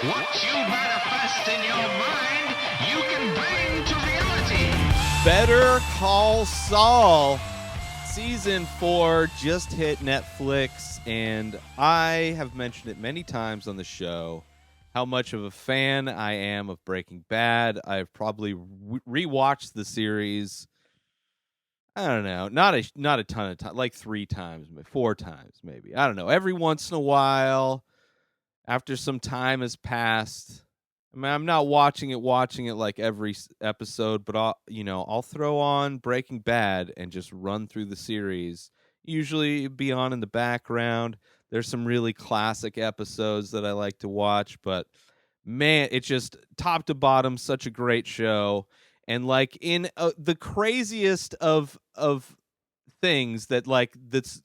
What you manifest in your mind, you can bring to reality. Better Call Saul Season 4 just hit Netflix, and I have mentioned it many times on the show how much of a fan I am of Breaking Bad. I've probably rewatched the series, I don't know, not a ton of time, like 3 times, 4 times maybe. I don't know, every once in a while after some time has passed. I mean, I'm not watching it like every episode, but I'll throw on Breaking Bad and just run through the series. Usually be on in the background. There's some really classic episodes that I like to watch, but man, it's just top to bottom such a great show. And like in the craziest of things that's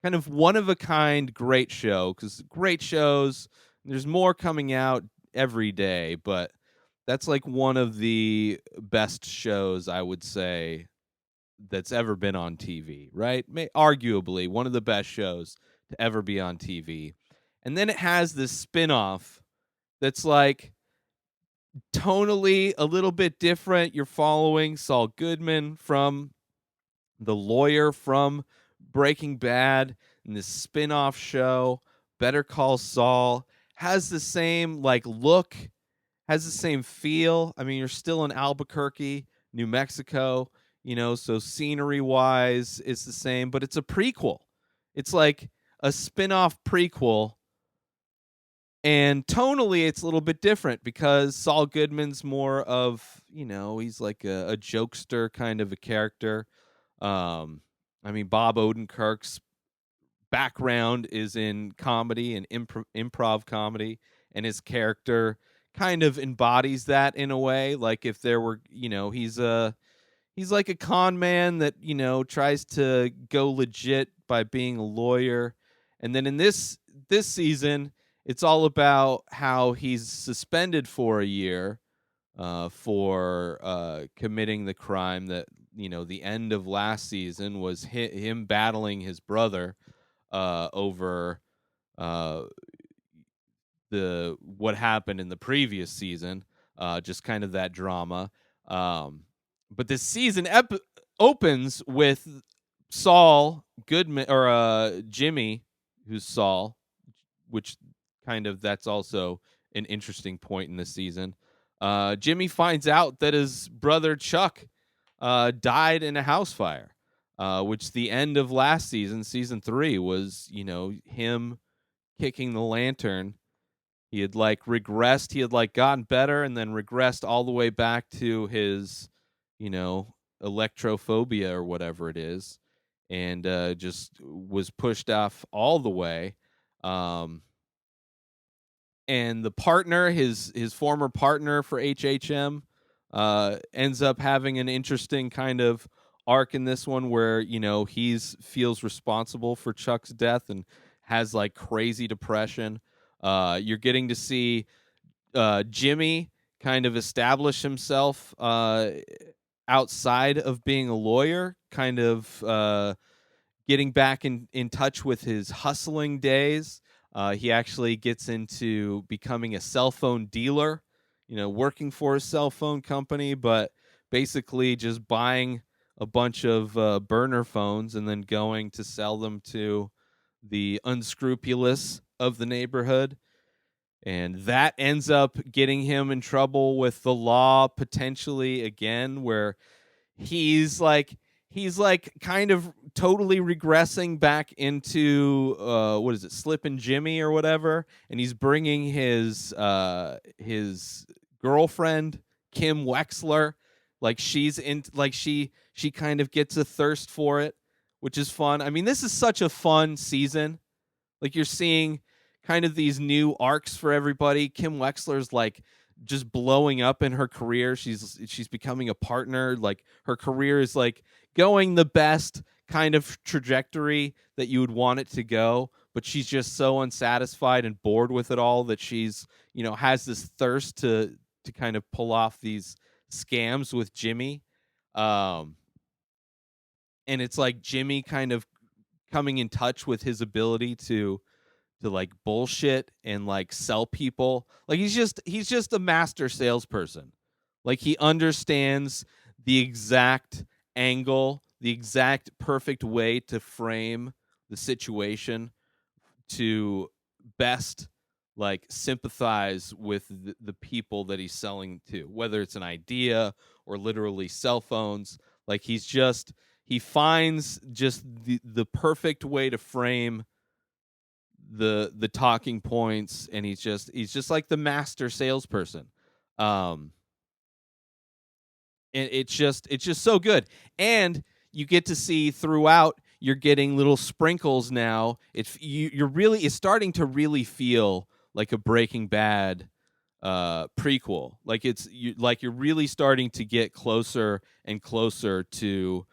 kind of one of a kind great show, because great shows, there's more coming out every day, but that's like one of the best shows I would say that's ever been on TV, right? Arguably one of the best shows to ever be on TV. And then it has this spin-off that's like tonally a little bit different. You're following Saul Goodman from the lawyer from Breaking Bad, and this spin-off show, Better Call Saul, has the same like look, has the same feel. I mean, you're still in Albuquerque, New Mexico, so scenery-wise it's the same, but it's a prequel. It's like a spin-off prequel, and tonally it's a little bit different because Saul Goodman's more of, he's like a jokester kind of a character. I mean, Bob Odenkirk's background is in comedy and improv comedy, and his character kind of embodies that in a way. Like if there were, he's like a con man that tries to go legit by being a lawyer, and then in this season, it's all about how he's suspended for a year for committing the crime that the end of last season was him battling his brother over uh, the what happened in the previous season, just kind of that drama. But this season opens with Saul Goodman, or Jimmy, who's Saul, which kind of that's also an interesting point in this season. Jimmy finds out that his brother Chuck died in a house fire, which the end of last season, season 3, was him kicking the lantern. He had like regressed, he had like gotten better and then regressed all the way back to his electrophobia or whatever it is, and just was pushed off all the way. And the partner, his former partner for HHM, ends up having an interesting kind of arc in this one where he's feels responsible for Chuck's death and has like crazy depression. You're getting to see Jimmy kind of establish himself outside of being a lawyer, kind of getting back in touch with his hustling days. He actually gets into becoming a cell phone dealer, working for a cell phone company, but basically just buying a bunch of burner phones and then going to sell them to the unscrupulous of the neighborhood. And that ends up getting him in trouble with the law potentially again, where he's like kind of totally regressing back into what is it, Slippin' Jimmy or whatever, and he's bringing his girlfriend Kim Wexler, like she's in, like she kind of gets a thirst for it, which is fun. I mean, this is such a fun season. Like you're seeing kind of these new arcs for everybody. Kim Wexler's like just blowing up in her career. She's becoming a partner. Like her career is like going the best kind of trajectory that you would want it to go, but she's just so unsatisfied and bored with it all that she's, has this thirst to kind of pull off these scams with Jimmy. And it's like Jimmy kind of coming in touch with his ability to like bullshit and like sell people. Like he's just a master salesperson. Like he understands the exact angle, the exact perfect way to frame the situation to best like sympathize with the people that he's selling to, whether it's an idea or literally cell phones. Like he finds just the perfect way to frame the talking points, and he's just like the master salesperson. um and it's just so good. And you get to see throughout, you're getting little sprinkles now. It's starting to really feel like a Breaking Bad prequel. Like you're really starting to get closer and closer to,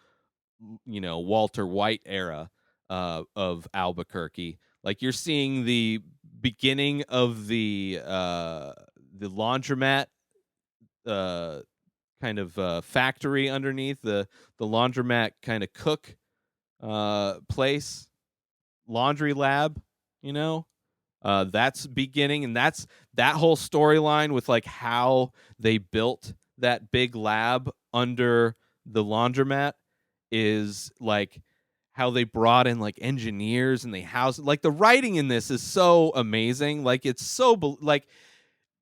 Walter White era of Albuquerque. Like you're seeing the beginning of the laundromat uh kind of factory underneath the laundromat kind of cook place, laundry lab, you know. That's beginning, and that's that whole storyline with like how they built that big lab under the laundromat is like how they brought in like engineers and they housed, like the writing in this is so amazing. Like it's so like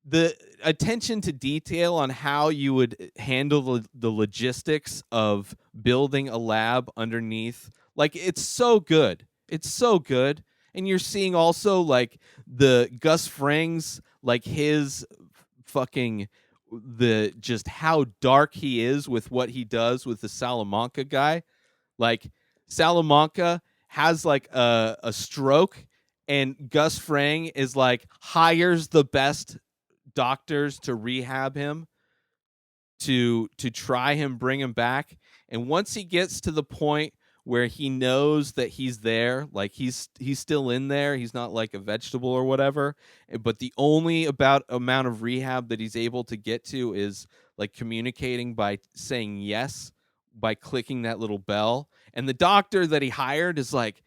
the attention to detail on how you would handle the logistics of building a lab underneath, like it's so good. It's so good. And you're seeing also like the Gus Fring's, like his fucking, the just how dark he is with what he does with the Salamanca guy. Like Salamanca has like a stroke, and Gus Fring is like hires the best doctors to rehab him, to try him, bring him back. And once he gets to the point where he knows that he's there, like he's still in there, he's not like a vegetable or whatever, but the only amount of rehab that he's able to get to is like communicating by saying yes, by clicking that little bell. And the doctor that he hired is like,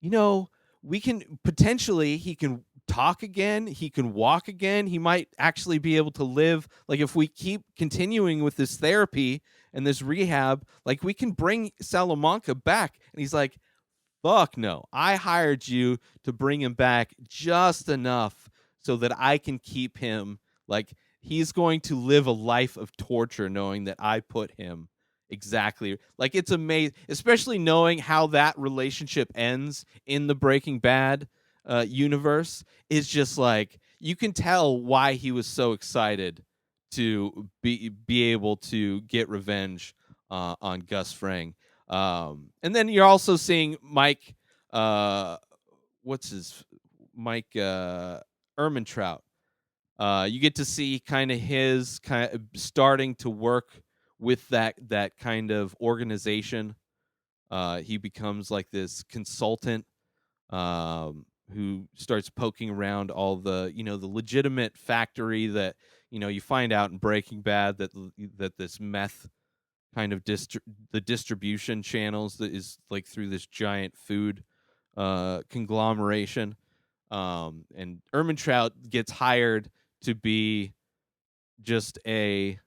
we can potentially, he can talk again, he can walk again, he might actually be able to live. Like if we keep continuing with this therapy and this rehab, like we can bring Salamanca back. And he's like, fuck no, I hired you to bring him back just enough so that I can keep him. Like he's going to live a life of torture knowing that I put him exactly. Like it's amazing, especially knowing how that relationship ends in the Breaking Bad universe. Is just like you can tell why he was so excited to be able to get revenge on Gus Fring. And then you're also seeing Mike, what's his Mike Ehrmantraut. You get to see kind of his kind of starting to work with that kind of organization. He becomes like this consultant who starts poking around all the the legitimate factory that you find out in Breaking Bad, that this meth kind of the distribution channels that is like through this giant food conglomeration. And Ehrmantraut gets hired to be just a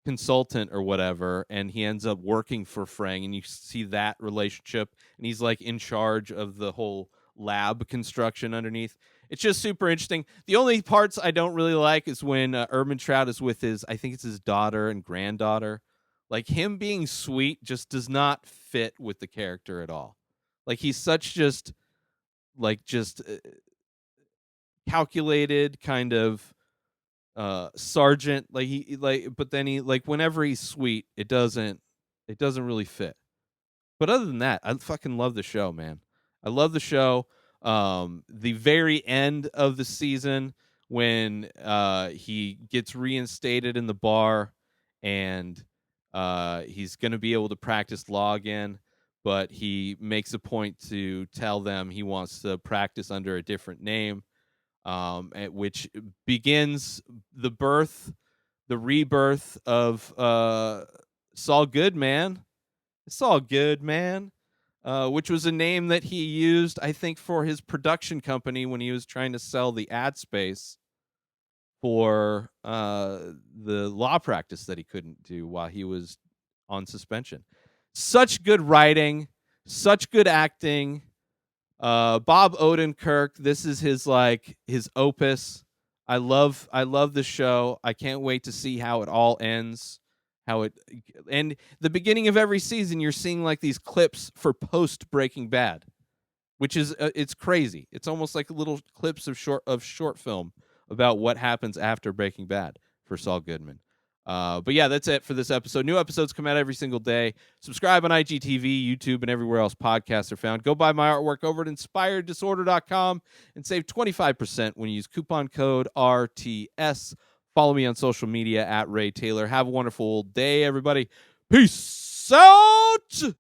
consultant or whatever, and he ends up working for Frang, and you see that relationship, and he's like in charge of the whole lab construction underneath. It's just super interesting. The only parts I don't really like is when Ehrmantraut is with I think it's his daughter and granddaughter. Like him being sweet just does not fit with the character at all. Like he's such just calculated kind of sergeant, like he like, but then he like whenever he's sweet, it doesn't really fit. But other than that, I fucking love the show, man. I love the show. The very end of the season when he gets reinstated in the bar, and he's going to be able to practice law again, but he makes a point to tell them he wants to practice under a different name, which begins the rebirth of Saul Goodman. It's all good, man. which was a name that he used, I think, for his production company when he was trying to sell the ad space for the law practice that he couldn't do while he was on suspension. Such good writing, such good acting. Bob Odenkirk, this is his opus. I love the show. I can't wait to see how it all ends. And the beginning of every season, you're seeing like these clips for post Breaking Bad, which is it's crazy. It's almost like little clips of short film about what happens after Breaking Bad for Saul Goodman. But yeah, that's it for this episode. New episodes come out every single day. Subscribe on IGTV, YouTube, and everywhere else podcasts are found. Go buy my artwork over at inspireddisorder.com and save 25% when you use coupon code RTS. Follow me on social media at Ray Taylor. Have a wonderful day, everybody. Peace out!